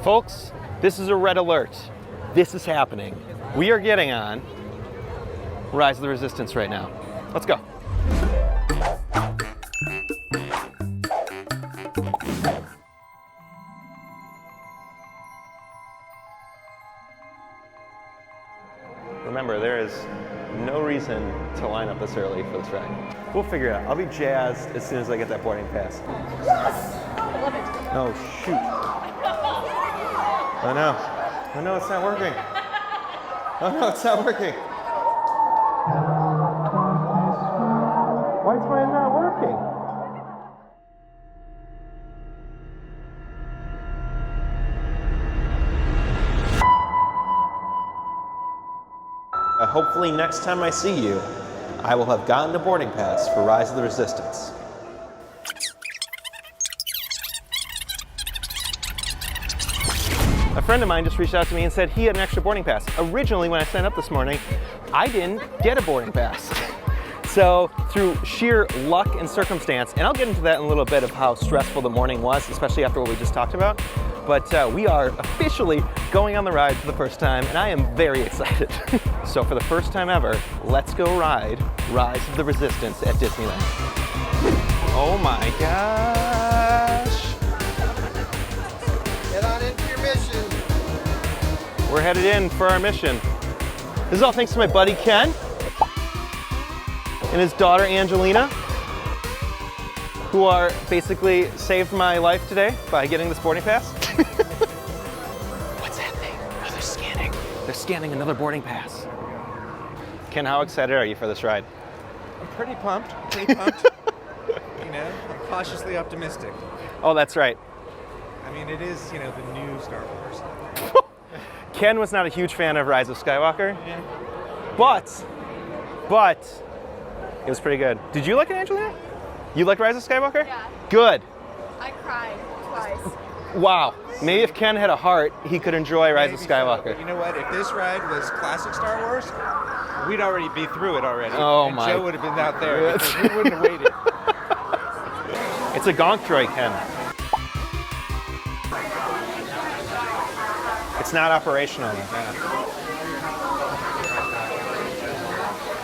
Folks, this is a red alert. This is happening. We are getting on Rise of the Resistance right now. Let's go. Remember, there is no reason to line up this early for this ride. We'll figure it out. I'll be jazzed as soon as I get that boarding pass. Yes! I love it. Oh, shoot. Oh, no. Oh, no, it's not working. Oh, no, it's not working. Why is mine not working? Hopefully next time I see you, I will have gotten a boarding pass for Rise of the Resistance. A friend of mine just reached out to me and said he had an extra boarding pass. Originally, when I signed up this morning, I didn't get a boarding pass. So through sheer luck and circumstance, and I'll get into that in a little bit of how stressful the morning was, especially after what we just talked about, but we are officially going on the ride for the first time, and I am very excited. So for the first time ever, let's go ride Rise of the Resistance at Disneyland. Oh my gosh. Get on into your mission. We're headed in for our mission. This is all thanks to my buddy Ken and his daughter Angelina, who are basically saved my life today by getting this boarding pass. What's that thing? Oh, they're scanning. They're scanning another boarding pass. Ken, how excited are you for this ride? I'm pretty pumped. You know, I'm cautiously optimistic. Oh, that's right. I mean, it is, you know, the new Star Wars. Ken was not a huge fan of Rise of Skywalker, Yeah. but it was pretty good. Did you like it, Angelina? You like Rise of Skywalker? Yeah. Good. I cried twice. Wow. Maybe if Ken had a heart, he could enjoy Rise of Maybe so, Skywalker. but you know what? If this ride was classic Star Wars, we'd already be through it already. Oh and my. Joe would have been out there. Because we wouldn't have waited. It's a gonk droid, Ken. It's not operational.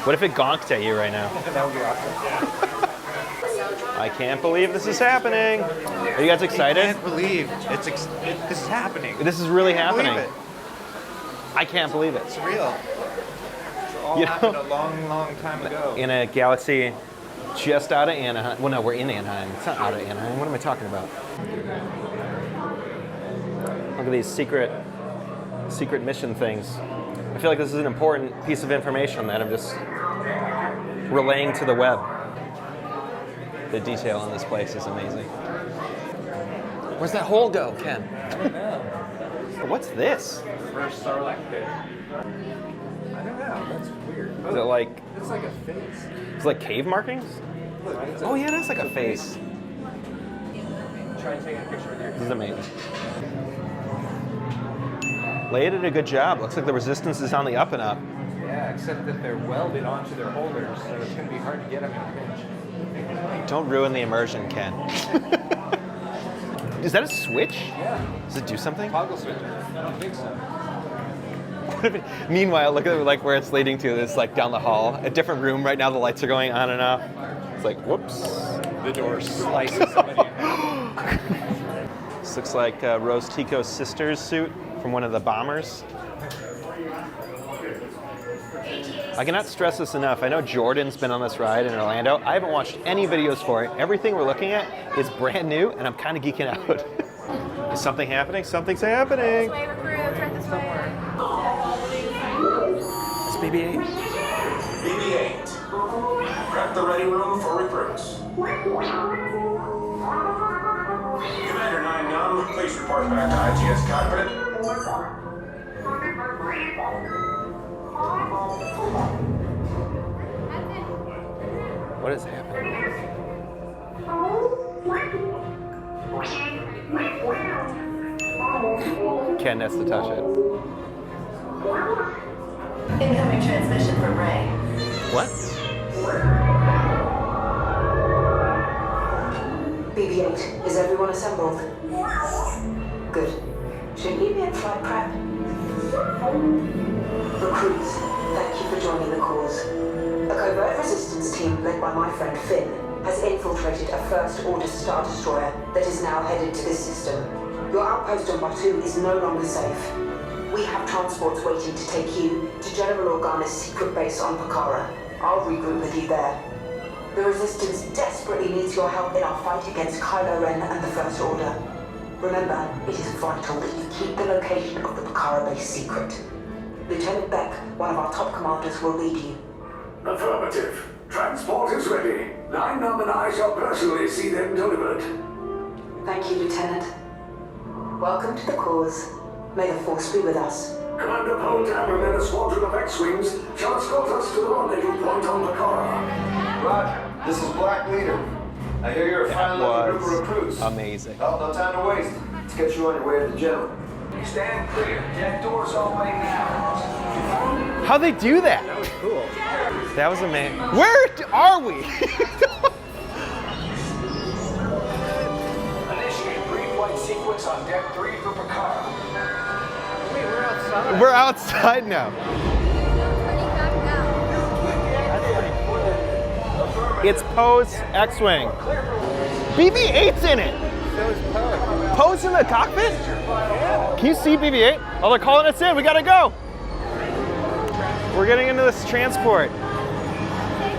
What if it gonked at you right now? That would be awesome. I can't believe this is happening. Are you guys excited? I can't believe this is happening. This is really happening. Believe it. I can't believe it. It's real. It all You know- happened a long, long time ago. In a galaxy just out of Anaheim. Well, no, we're in Anaheim. It's not out of Anaheim. What am I talking about? Look at these secret mission things. I feel like this is an important piece of information that I'm just relaying to the web. The detail in this place is amazing. Where's that hole go, Ken? I don't know. What's this? First Sarlacc pit. I don't know. That's weird. Is it like, It's like a face. it's like cave markings? Look, it's Oh yeah, that's like a face. Try taking a picture with your This is amazing. Leia did a good job. Looks like the Resistance is on the up and up. Yeah, except that they're welded onto their holders, so it's going to be hard to get them in a pinch. Don't ruin the immersion, Ken. Is that a switch? Yeah. Does it do something? Toggle switch. I don't think so. Meanwhile, look at like where it's leading to. It's like down the hall, a different room. Right now, the lights are going on and off. It's like, whoops. The door slices somebody in half. This looks like Rose Tico's sister's suit from one of the bombers. I cannot stress this enough. I know Jordan's been on this ride in Orlando. I haven't watched any videos for it. Everything we're looking at is brand new, and I'm kind of geeking out. Is something happening? Something's happening. This way, recruits, right this way. It's BB-8. BB-8. Prep the ready room for recruits. Commander 9-9, please report back to IGS cockpit. What is happening? Ken has to touch it. Incoming transmission from Ray. What? BB-8, is everyone assembled? Good. to immediate flight prep. Recruits, thank you for joining the cause. A covert resistance team led by my friend Finn has infiltrated a First-Order Star Destroyer that is now headed to this system. Your outpost on Batu is no longer safe. We have transports waiting to take you to General Organa's secret base on Pakara. I'll regroup with you there. The Resistance desperately needs your help in our fight against Kylo Ren and the First Order. Remember, it is vital that you keep the location of the Pakara base secret. Lieutenant Beck, one of our top commanders, will lead you. Affirmative. Transport is ready. Line Numb and I shall personally see them delivered. Thank you, Lieutenant. Welcome to the cause. May the Force be with us. Commander Poltam and then a squadron of X-Wings shall escort us to the rendezvous point on Pakara. Roger. This is Black Leader. I hear you're a fine looking group of recruits. Amazing. Oh, no time to waste. Let's get you on your way to the general. Stand clear. Deck doors opening now. How'd they do that? That was cool. That was amazing. Where are we? Initiate pre-flight sequence on Deck 3 for Pakara. Wait, we're outside. We're outside now. Turning back now. It's Poe's X-Wing. BB-8's in it. So is Poe. Poe's in the cockpit? Can you see BB-8? Oh, they're calling us in. We gotta go. We're getting into this transport. Take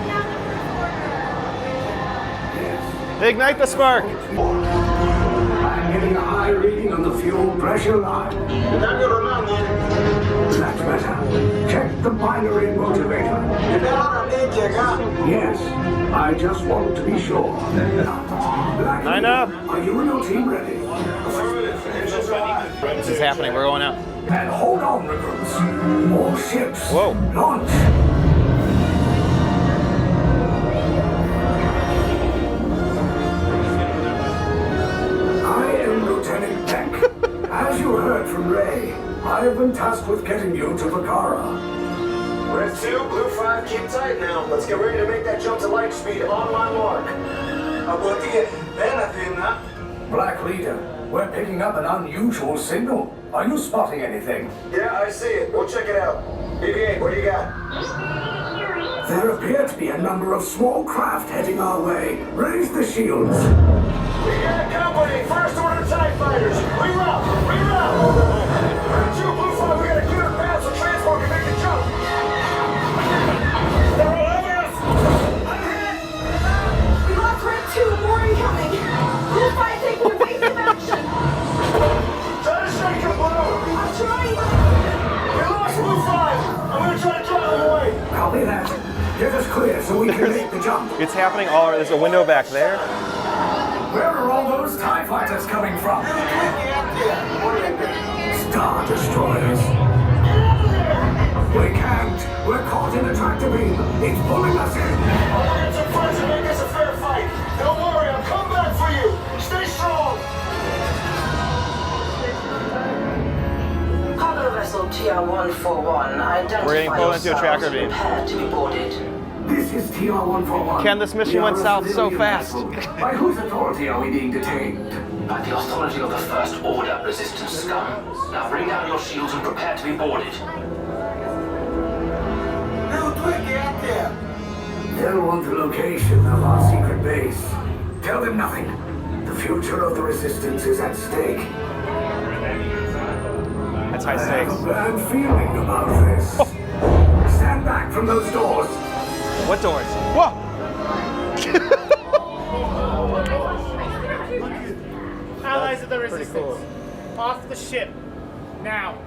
down the first order. Ignite the spark. I'm getting a high reading on the fuel pressure line. That's better. Check the binary motivator. Yes, I just want to be sure. Black Line up. Are you and your team ready? This is happening. We're going out. And hold on, recruits. All ships. Whoa. Launch. I am Lieutenant Beck. As you heard from Ray, I have been tasked with getting you to Pakara. Red 2, Blue 5, keep tight now. Let's get ready to make that jump to light speed on my mark. Black Leader, we're picking up an unusual signal. Are you spotting anything? Yeah, I see it. We'll check it out. BB-8, what do you got? There appear to be a number of small craft heading our way. Raise the shields. We got company. First Order TIE fighters. Reroute. Reroute. Red 2, Blue 5, we got a clear path so transport can make the jump. They're all over us. I'm hit. We lost Red 2, more incoming. Blue 5 taking evasive action. Try to shake him, Blue. I'm trying. We lost Blue 5. I'm going to try to drive him away. Copy that. Get us clear so we can make the jump. It's happening all. There's a window back there. Where are all those TIE fighters coming from? Star Destroyers. We can't. We're caught in a tractor beam. It's pulling us in. I'll get some friends and make this a fair fight. Don't worry, I'll come back for you. Stay strong. Cargo vessel TR-141 We're getting pulled into a tracker beam. Prepared to be boarded. This is TR-141. Ken, this mission We are went a south so civilian fast. vessel. By whose authority are we being detained? By the authority of the First Order resistance scum. Now bring down your shields and prepare to be boarded. They'll want the location of our secret base. Tell them nothing. The future of the Resistance is at stake. That's high I have stakes. a bad feeling about this. Stand back from those doors. What doors? Whoa! Allies of the Resistance, off the ship, now.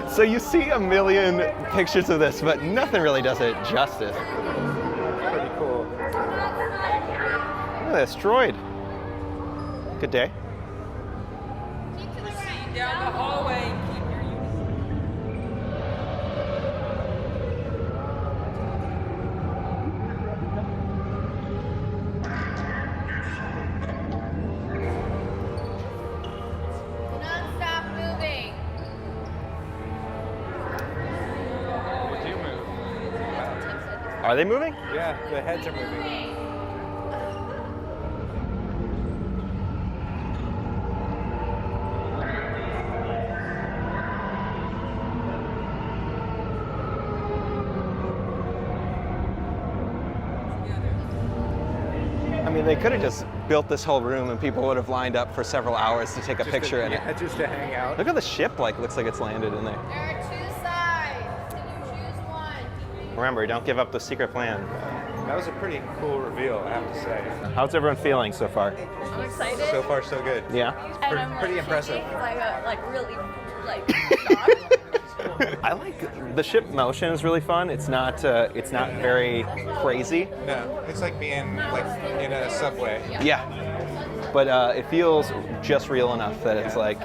So you see a million pictures of this, but nothing really does it justice. Pretty cool. Look at this droid. Good day. Keep to the right. Down the hallway. Keep your uniform. Non-stop moving. They do move. Are they moving? Yeah, the heads are moving. mean, they could have just built this whole room and people would have lined up for several hours to take a picture in it. Yeah, just to hang out. Look at the ship, like, looks like it's landed in there. There are 2 sides. Can you choose one? Remember, don't give up the secret plan. That was a pretty cool reveal, I have to say. How's everyone feeling so far? I'm excited. So far, so good. Yeah? And I'm pretty impressive. Like really shocked. I like the ship motion is really fun. It's not very crazy. No, it's like being like in a subway. Yeah. But it feels just real enough that it's like.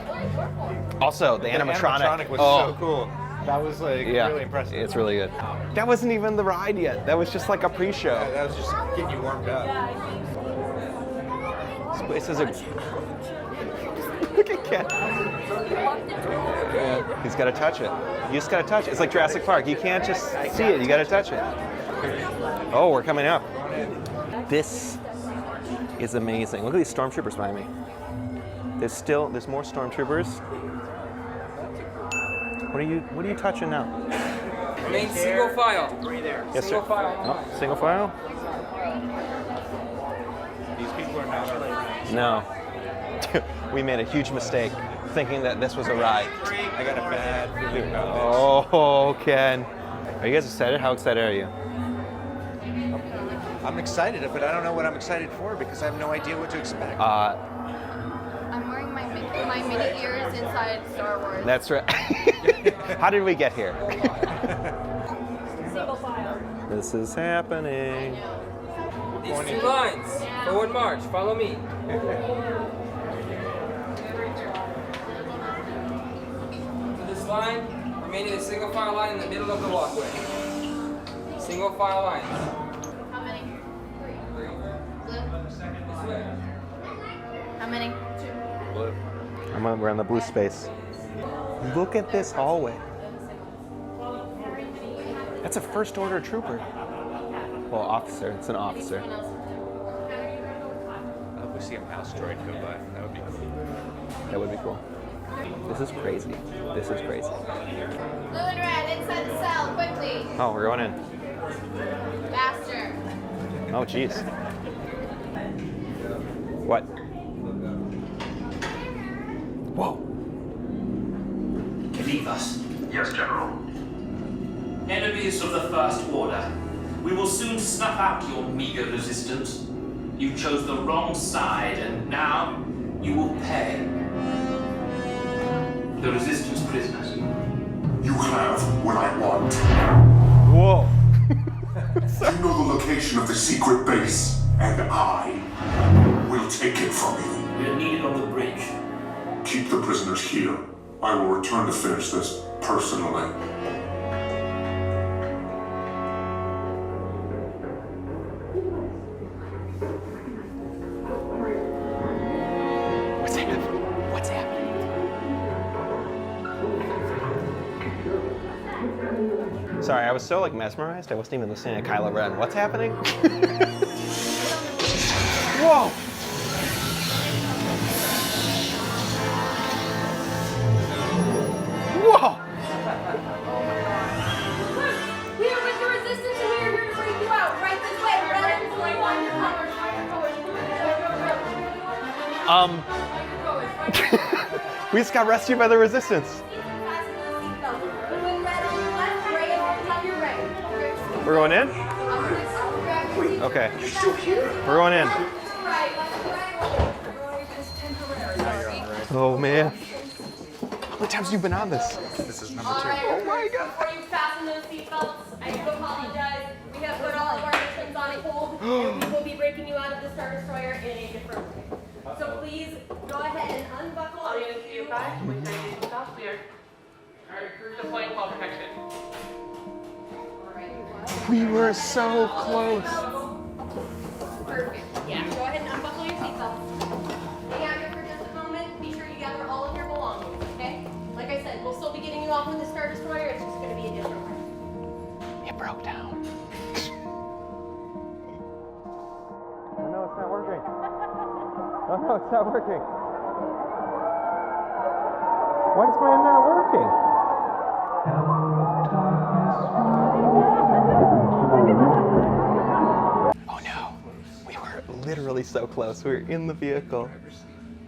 Also, the animatronic was so cool. That was like really impressive. It's really good. That wasn't even the ride yet. That was just like a pre-show. Yeah, that was just getting you warmed up. This is a. Look at Ken. Yeah, he's got to touch it. You just got to touch it. It's like Jurassic Park. You can't just see it. You got to touch it. Oh, we're coming up. This is amazing. Look at these stormtroopers behind me. There's more stormtroopers. What are you touching now? Main single file. Yes, single sir. file. Oh, single file? These people are not. No. We made a huge mistake thinking that this was a ride. I got a bad feeling about Oh, Ken. Are you guys excited? How excited are you? I'm excited, but I don't know what I'm excited for because I have no idea what to expect. I'm wearing my mini ears inside Star Wars. That's right. How did we get here? Single file. This is happening. These 2 lines. Forward march. Follow me. To this line, remaining a single file line in the middle of the walkway. Single file line. How many? 3. Blue. This way. How many? 2. We're in the blue space. Look at this hallway. That's a first order trooper. Well, officer. It's an officer. I hope we see a mouse droid go by. That would be cool. That would be cool. This is crazy. This is crazy. Blue and red inside the cell, quickly. Oh, we're going in. Faster. Oh, jeez. What? Whoa. Believe us. Yes, General. Enemies of the First Order. We will soon snuff out your meager resistance. You chose the wrong side, and now you will pay. The Resistance prisoners. You have what I want. Whoa. You know the location of the secret base, and I will take it from you. We'll need it on the bridge. Keep the prisoners here. I will return to finish this personally. What's happening? What's happening? Sorry, I was so mesmerized. I wasn't even listening to Kylo Ren. What's happening? Whoa! Whoa! We are with the resistance and we are here to bring you out. Right this way. Red and blue on your colors. We just got rescued by the resistance. We're going in? Okay. We're going in. Oh man. How many times have you been on this? This is number 2. Oh my God. Before you fasten those seatbelts, I do apologize. We have put all of our missions on hold, and we will be breaking you out of the Star Destroyer in a different way. So please go ahead and unbuckle. All units to your back. Please stay seatbelt clear. Alright, crew deploying while protection. We were so close. Perfect. Yeah. Go ahead and unbuckle your seatbelts. Hang out here for just a moment. Be sure you gather all of your belongings, okay? Like I said, we'll still be getting you off with the Star Destroyer. It's just going to be a different way. It broke down. Oh no, it's not working. Oh no, it's not working. Why is mine not working? Oh no, we were literally so close. We were in the vehicle.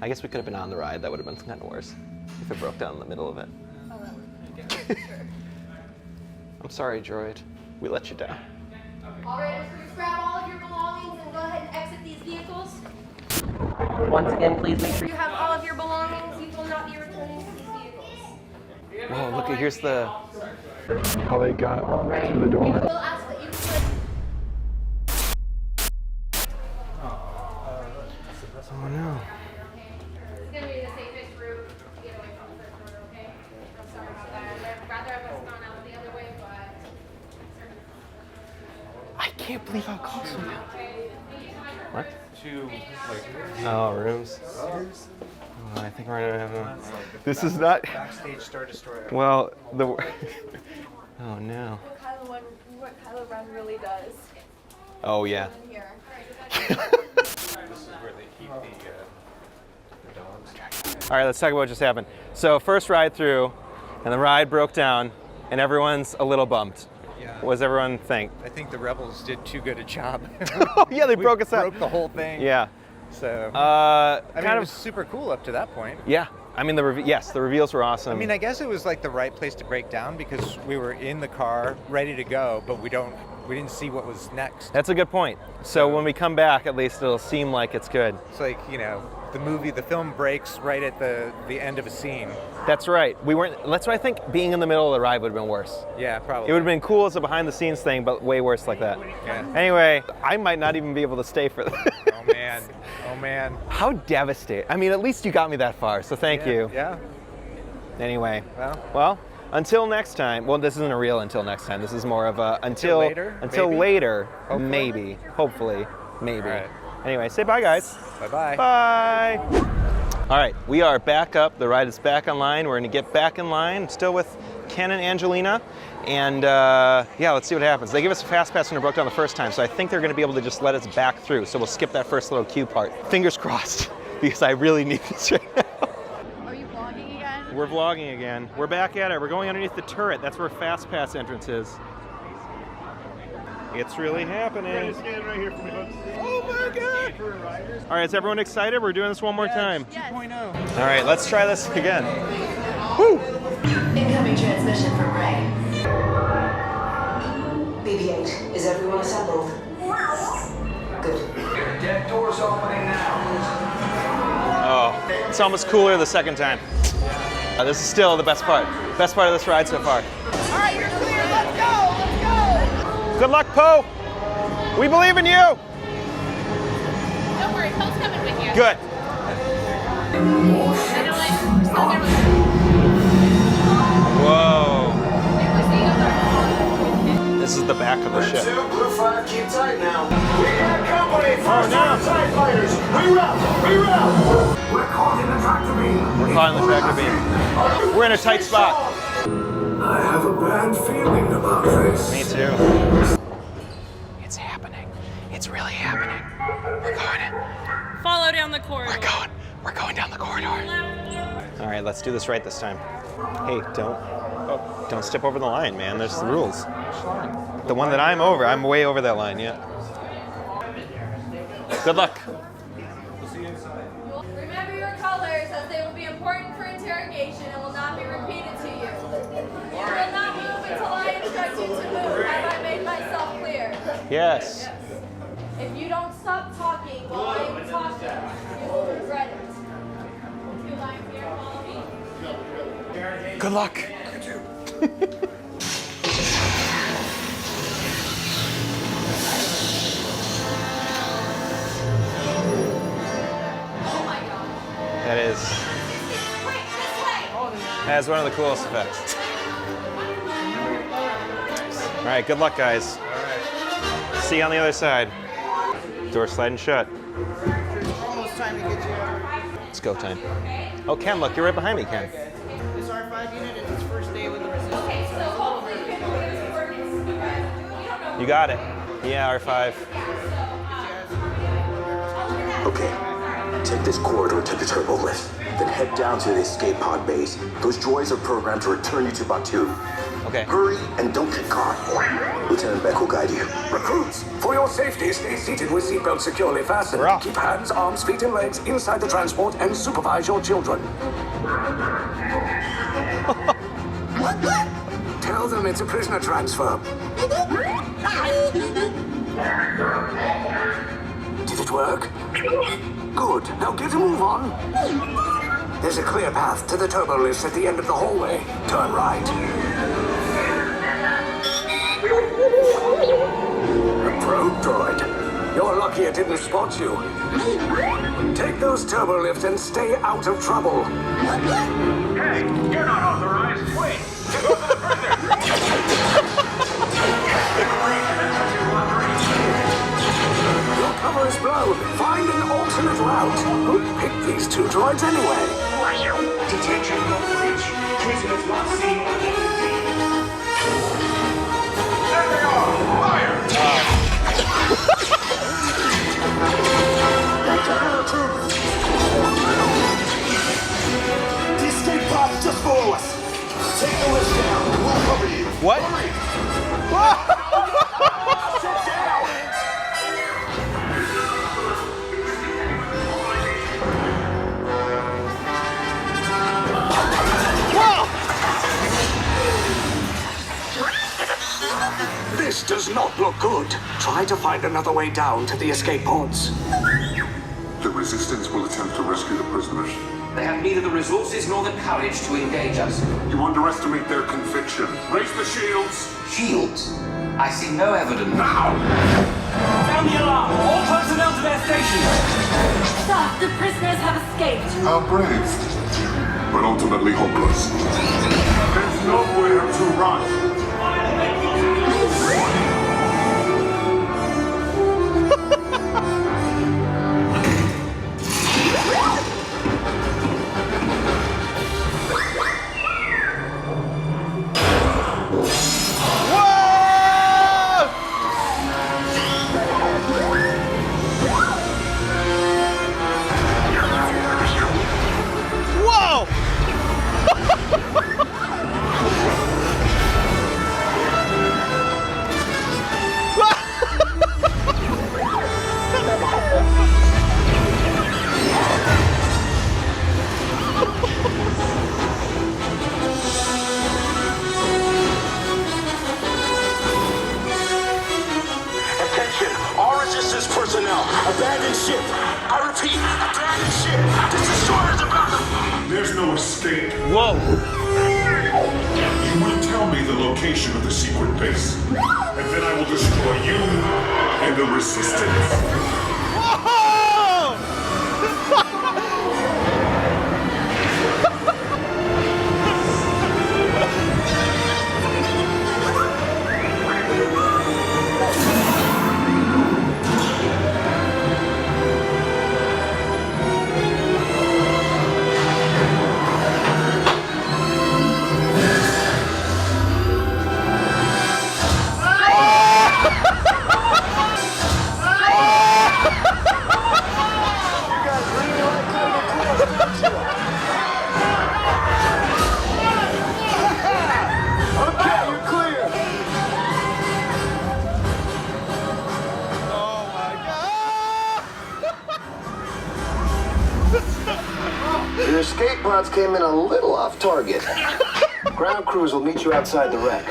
I guess we could have been on the ride. That would have been kind of worse if it broke down in the middle of it. Oh, that would have been sure. I'm sorry, droid. We let you down. All right, please grab all of your belongings and go ahead and exit these vehicles. Once again, please make sure You have all of your belongings. You will not be returning to these vehicles. Whoa, look at here's the. How they got to the We door. will ask that you put Oh no. This is going to be the safest route to get away from the first order, okay? I'm sorry about that. I'd rather have us gone out the other way, but... I can't believe how close we got. What? Two, like, Oh, rooms. Oh, I think we're gonna have a. This is not. backstage Star Destroyer. Well, the. Oh no. What Kylo Ren really does Oh yeah. in here. This is where they keep the dogs. All right, let's talk about what just happened. So first ride through, and the ride broke down, and everyone's a little bumped. Yeah. What does everyone think? I think the Rebels did too good a job. Oh yeah, they We broke us up. broke the whole thing. Yeah. So. I I mean, it was super cool up to that point. Yeah. I mean, yes, the reveals were awesome. I mean, I guess it was like the right place to break down because we were in the car, ready to go, but we didn't see what was next. That's a good point. So when we come back, at least it'll seem like it's good. It's like, you know, the film breaks right at the end of a scene. That's right. That's why I think being in the middle of the ride would have been worse. Yeah, probably. It would have been cool as a behind the scenes thing, but way worse like that. Yeah. Anyway, I might not even be able to stay for that. Oh man. Oh man. How devastating. I mean, at least you got me that far, so thank you. Yeah. Anyway. Well, until next time. Well, this isn't a real until next time. This is more of a until later, maybe? later, Hopefully. maybe. Hopefully, maybe. All right. Anyway, say bye, guys. Bye-bye. Bye. All right, we are back up. The ride is back online. We're going to get back in line, still with Ken and Angelina. And yeah, let's see what happens. They gave us a fast pass when it broke down the first time, so I think they're going to be able to just let us back through. So we'll skip that first little queue part. Fingers crossed, because I really need this right now. Are you vlogging again? We're vlogging again. We're back at it. We're going underneath the turret. That's where fast pass entrance is. It's really happening. Stand right here for me, folks. Oh my God! All right, is everyone excited? We're doing this one more time. Yes. 2.0. All right, let's try this again. Woo! Incoming transmission from Ray. BB-8, is everyone assembled? Good. Deck doors opening now. Oh, it's almost cooler the second time. This is still the best part. Best part of this ride so far. All right, you're clear. Let's go. Let's go. Good luck, Poe. We believe in you. Don't worry, Poe's coming with you. Good. Whoa. This is the back of the ship. Blue 5, keep tight now. We got company. First no. order TIE fighters. Reroute. Reroute. We're caught in a tractor beam. We're caught in the tractor beam. We're in a tight spot. I have a bad feeling about this. Me too. It's happening. It's really happening. We're going. Follow down the corridor. We're going down the corridor. All right, let's do this right this time. Hey, don't step over the line, man. There's the rules. The one that I'm over, I'm way over that line, yeah. Good luck. Remember your colors, as they will be important for interrogation and will not be repeated to you. You will not move until I instruct you to move. Have I made myself clear? Yes. If you don't stop talking while I am talking, you will regret it. 2 lines here, follow me. Good luck. Oh my God. That is. Wait, this way. That is one of the coolest effects. All right, good luck, guys. See you on the other side. Door sliding shut. Almost time to get you. It's go time. Oh, Ken, look, you're right behind me, Ken. This R5 unit is its first day with the resistance. Okay, so hopefully you can do this coordinates. You got it. Yeah, R5. Okay, take this corridor to the turbo lift, then head down to the escape pod base. Those droids are programmed to return you to Batu. Okay. Hurry and don't get caught. Lieutenant Beck will guide you. Recruits, for your safety, stay seated with seatbelts securely fastened. Keep hands, arms, feet, and legs inside the transport and supervise your children. Tell them it's a prisoner transfer. Did it work? Good. Now get a move on. There's a clear path to the turbo lifts at the end of the hallway. Turn right. A probe droid. You're lucky it didn't spot you. Take those turbo lifts and stay out of trouble. Hey, you're not authorized. Wait. Go for the Your cover is blown. Find an alternate route. Who picked these two droids anyway? Detention no breach. Prisoners not seen on the There they are! Fire! The escape pod is just below us. Take the lift down and we'll cover you. What? Sit down! This does not look good. Try to find another way down to the escape pods. The Resistance will attempt to rescue the prisoners. They have neither the resources nor the courage to engage us. You underestimate their conviction. Raise the shields. Shields? I see no evidence. Now! Sound the alarm! All personnel to their stations! Sir, the prisoners have escaped. How brave, but ultimately hopeless. There's nowhere to run. Abandoned ship. I repeat, abandoned ship. This destroyer's about to... There's no escape. Whoa. You will tell me the location of the secret base, and then I will destroy you and the Resistance. Your escape pods came in a little off target. Ground crews will meet you outside the wreck.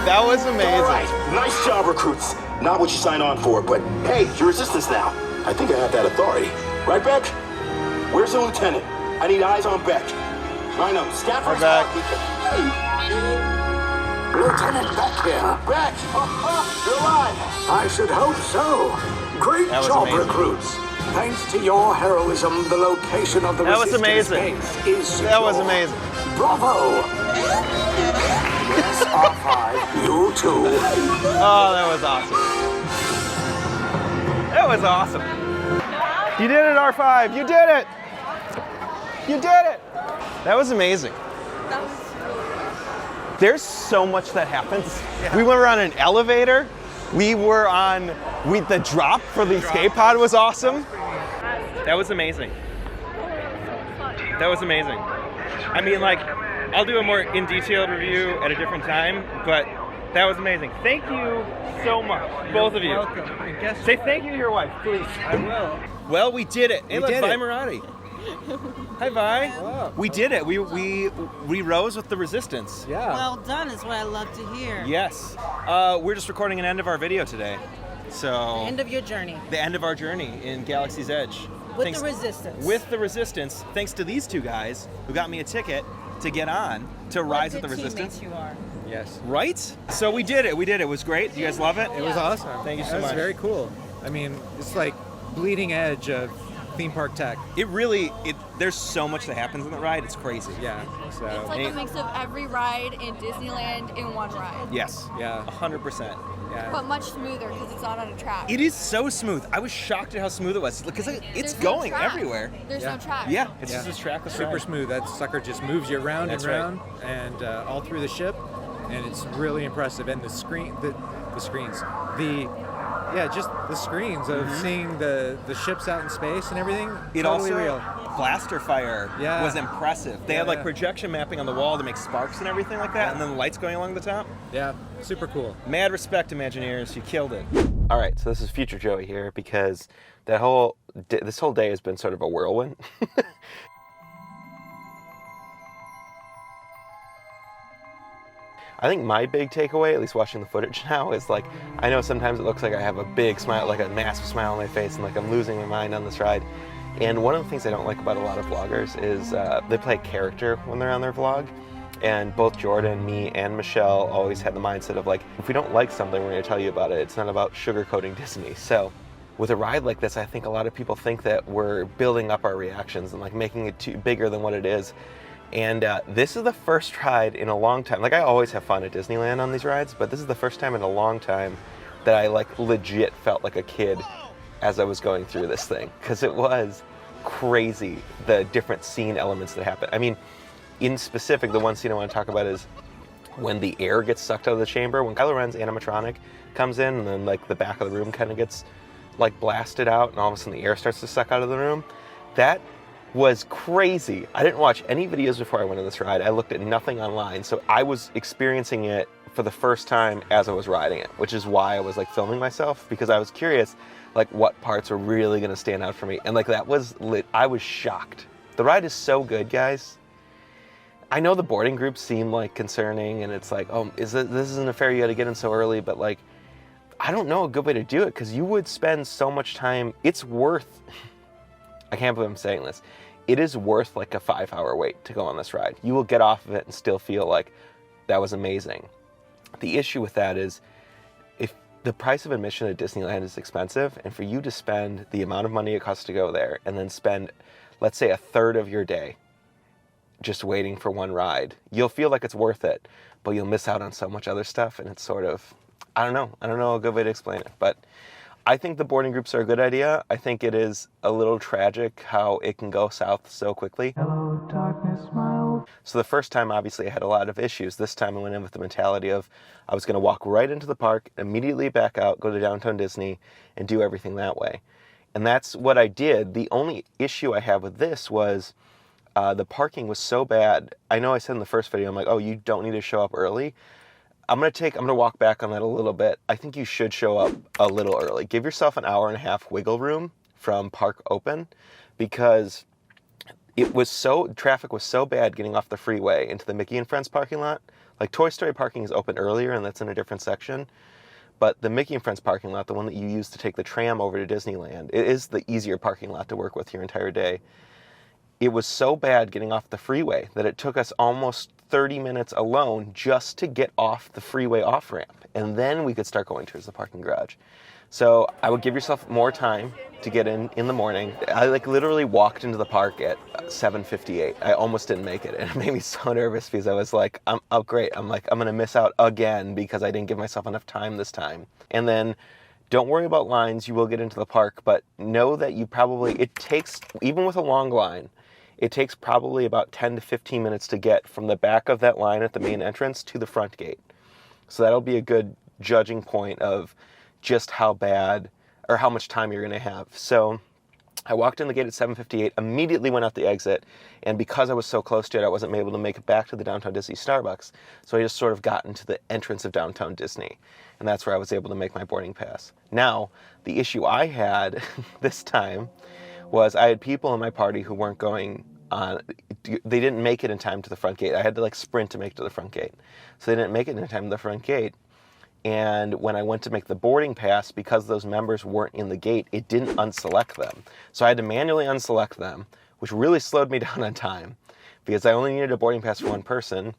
That was amazing. All right. Nice job, recruits. Not what you signed on for, but hey, you're Resistance now. I think I have that authority. Right, Beck? Where's the lieutenant? I need eyes on Beck. I know. Stafford's Beck. Lieutenant Beck here. Beck! You're alive! I should hope so. Great That was job, amazing. Thanks to your heroism, the location of the That was Resistance amazing. base is secure. That was amazing. Bravo! Yes, R5, you too. Oh, that was awesome. That was awesome. You did it, R5. You did it. You did it. That was amazing. There's so much that happens. Yeah. We were on an elevator. We were on, the drop for the escape pod was awesome. That was amazing. That was amazing. I mean, like, I'll do a more in detailed review at a different time, but that was amazing. Thank you so much, both of you. Welcome. Say thank you to your wife, please. I will. Well, we did it. Hey, look, did Vi it. Marati. Hi, Vi. Hello. We did it. We rose with the resistance. Yeah. Well done is what I love to hear. Yes. We're just recording an end of our video today. So End of your journey. the end of our journey in Galaxy's Edge. With the resistance. With the resistance, thanks to these two guys who got me a ticket to get on to Rise with the Resistance. Teammates you are. Yes. Right? So we did it. We did it. It was great. Do you guys love it? It was awesome. Thank you so It was much. very cool. I mean, it's like bleeding edge of theme park tech. It really, there's so much that happens in the ride. It's crazy. Yeah. So. It's like a mix of every ride in Disneyland in one ride. Yes. Yeah. 100%. Yeah. But much smoother because it's not on a track. It is so smooth. I was shocked at how smooth it was because it's There's no going track. everywhere. There's no track. Yeah, it's just this trackless super ride. smooth. That sucker just moves you around That's and right. around, and all through the ship, and it's really impressive. And the screens, just the screens of seeing the ships out in space and everything. It totally also, real. blaster fire Yeah. was impressive. They had like Yeah. projection mapping on the wall to make sparks and everything like that, and then the lights going along the top. Yeah, super cool. Mad respect, Imagineers. You killed it. All right, so this is Future Joey here because this whole day has been sort of a whirlwind. I think my big takeaway, at least watching the footage now, is like, I know sometimes it looks like I have a big smile, like a massive smile on my face, and like I'm losing my mind on this ride. And one of the things I don't like about a lot of vloggers is they play character when they're on their vlog. And both Jordan, me, and Michelle always had the mindset of like, if we don't like something, we're gonna tell you about it. It's not about sugarcoating Disney. So with a ride like this, I think a lot of people think that we're building up our reactions and like making it too bigger than what it is. And this is the first ride in a long time. Like I always have fun at Disneyland on these rides, but this is the first time in a long time that I like legit felt like a kid as I was going through this thing. Because it was crazy, the different scene elements that happen. I mean, in specific, the one scene I want to talk about is when the air gets sucked out of the chamber, when Kylo Ren's animatronic comes in and then like the back of the room kind of gets like blasted out and all of a sudden the air starts to suck out of the room. That was crazy. I didn't watch any videos before I went on this ride. I looked at nothing online. So I was experiencing it for the first time as I was riding it, which is why I was like filming myself, because I was curious like what parts were really gonna stand out for me. And like that was lit. I was shocked. The ride is so good, guys. I know the boarding groups seem like concerning and it's like, oh, this isn't fair, you gotta get in so early, but like, I don't know a good way to do it because you would spend so much time. It's worth, I can't believe I'm saying this, it is worth like a 5-hour wait to go on this ride. You will get off of it and still feel like that was amazing. The issue with that is if the price of admission at Disneyland is expensive, and for you to spend the amount of money it costs to go there and then spend, let's say, a third of your day just waiting for one ride, you'll feel like it's worth it, but you'll miss out on so much other stuff, and it's sort of, I don't know a good way to explain it, but I think the boarding groups are a good idea. I think it is a little tragic how it can go south so quickly. Hello, darkness, my. So the first time, obviously, I had a lot of issues. This time I went in with the mentality of I was going to walk right into the park, immediately back out, go to Downtown Disney, and do everything that way. And that's what I did. The only issue I have with this was the parking was so bad. I know I said in the first video, I'm like, oh, you don't need to show up early. I'm gonna walk back on that a little bit. I think you should show up a little early. Give yourself an hour and a half wiggle room from park open, because traffic was so bad getting off the freeway into the Mickey and Friends parking lot. Like Toy Story parking is open earlier and that's in a different section. But the Mickey and Friends parking lot, the one that you use to take the tram over to Disneyland, it is the easier parking lot to work with your entire day. It was so bad getting off the freeway that it took us almost 30 minutes alone just to get off the freeway off-ramp. And then we could start going towards the parking garage. So I would give yourself more time to get in the morning. I like literally walked into the park at 7:58. I almost didn't make it. And it made me so nervous because I was like, oh great. I'm gonna miss out again because I didn't give myself enough time this time. And then don't worry about lines. You will get into the park, but know that it takes, even with a long line, it takes probably about 10 to 15 minutes to get from the back of that line at the main entrance to the front gate. So that'll be a good judging point of just how bad or how much time you're going to have. So I walked in the gate at 7:58, immediately went out the exit, and because I was so close to it, I wasn't able to make it back to the Downtown Disney Starbucks, so I just sort of got into the entrance of Downtown Disney, and that's where I was able to make my boarding pass. Now, the issue I had this time was I had people in my party who weren't going on, they didn't make it in time to the front gate. I had to like sprint to make it to the front gate, so they didn't make it in time to the front gate. And when I went to make the boarding pass, because those members weren't in the gate, it didn't unselect them. So I had to manually unselect them, which really slowed me down on time because I only needed a boarding pass for one person.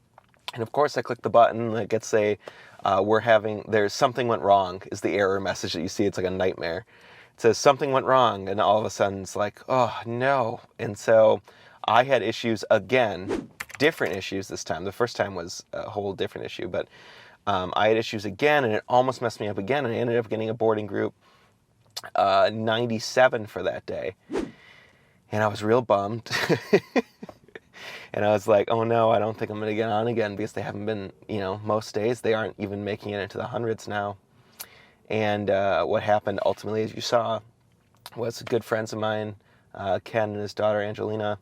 And of course I clicked the button that gets there's something went wrong is the error message that you see. It's like a nightmare. It says something went wrong, and all of a sudden it's like, oh no. And so I had issues again, different issues this time. The first time was a whole different issue, but I had issues again, and it almost messed me up again, and I ended up getting a boarding group 97 for that day. And I was real bummed. And I was like, oh no, I don't think I'm going to get on again, because they haven't been, most days they aren't even making it into the hundreds now. And what happened ultimately, as you saw, was good friends of mine, Ken and his daughter Angelina,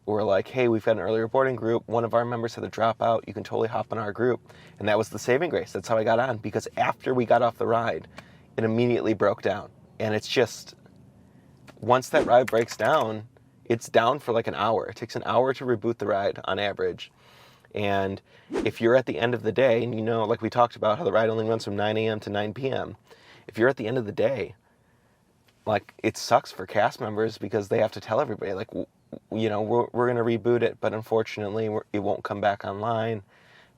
were like, hey, we've got an earlier boarding group. One of our members had to drop out. You can totally hop in our group. And that was the saving grace. That's how I got on, because after we got off the ride, it immediately broke down. And it's just, once that ride breaks down, it's down for like an hour. It takes an hour to reboot the ride on average. And if you're at the end of the day, and like we talked about how the ride only runs from 9 a.m. to 9 p.m., if you're at the end of the day, like, it sucks for cast members because they have to tell everybody, like, we're going to reboot it, but unfortunately it won't come back online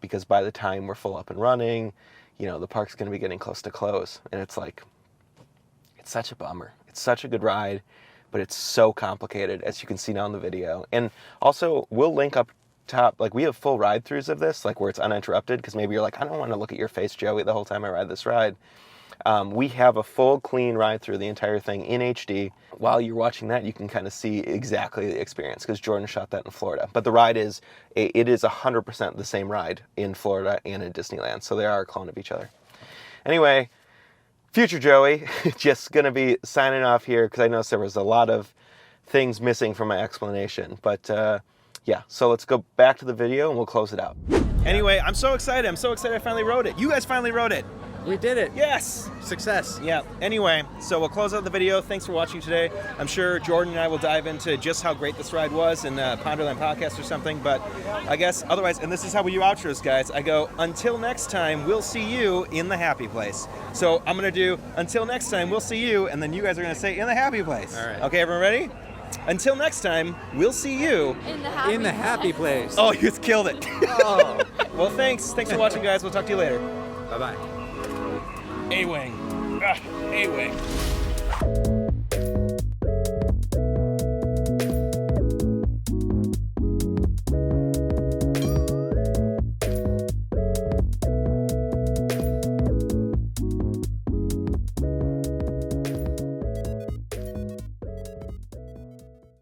because by the time we're full up and running, the park's going to be getting close to close. And it's like, it's such a bummer. It's such a good ride, but it's so complicated, as you can see now in the video. And also, we'll link up top, like, we have full ride-throughs of this, like, where it's uninterrupted, because maybe you're like, I don't want to look at your face, Joey, the whole time I ride this ride. We have a full, clean ride through the entire thing in HD. While you're watching that, you can kind of see exactly the experience, because Jordan shot that in Florida. But the ride is 100% the same ride in Florida and in Disneyland, so they are a clone of each other. Anyway, future Joey, just going to be signing off here, because I noticed there was a lot of things missing from my explanation. But yeah, so let's go back to the video and we'll close it out. Anyway, I'm so excited. I finally rode it. You guys finally rode it. We did it. Yes. Success. Yeah. Anyway, so we'll close out the video. Thanks for watching today. I'm sure Jordan and I will dive into just how great this ride was in Ponderland Podcast or something. But I guess otherwise, and this is how we do outros, guys. I go, until next time, we'll see you in the happy place. So I'm going to do, until next time, we'll see you. And then you guys are going to say, in the happy place. All right. Okay, everyone ready? Until next time, we'll see you in the happy place. Oh, you killed it. Oh. Well, thanks. Thanks for watching, guys. We'll talk to you later. Bye-bye. A-Wing. A-Wing.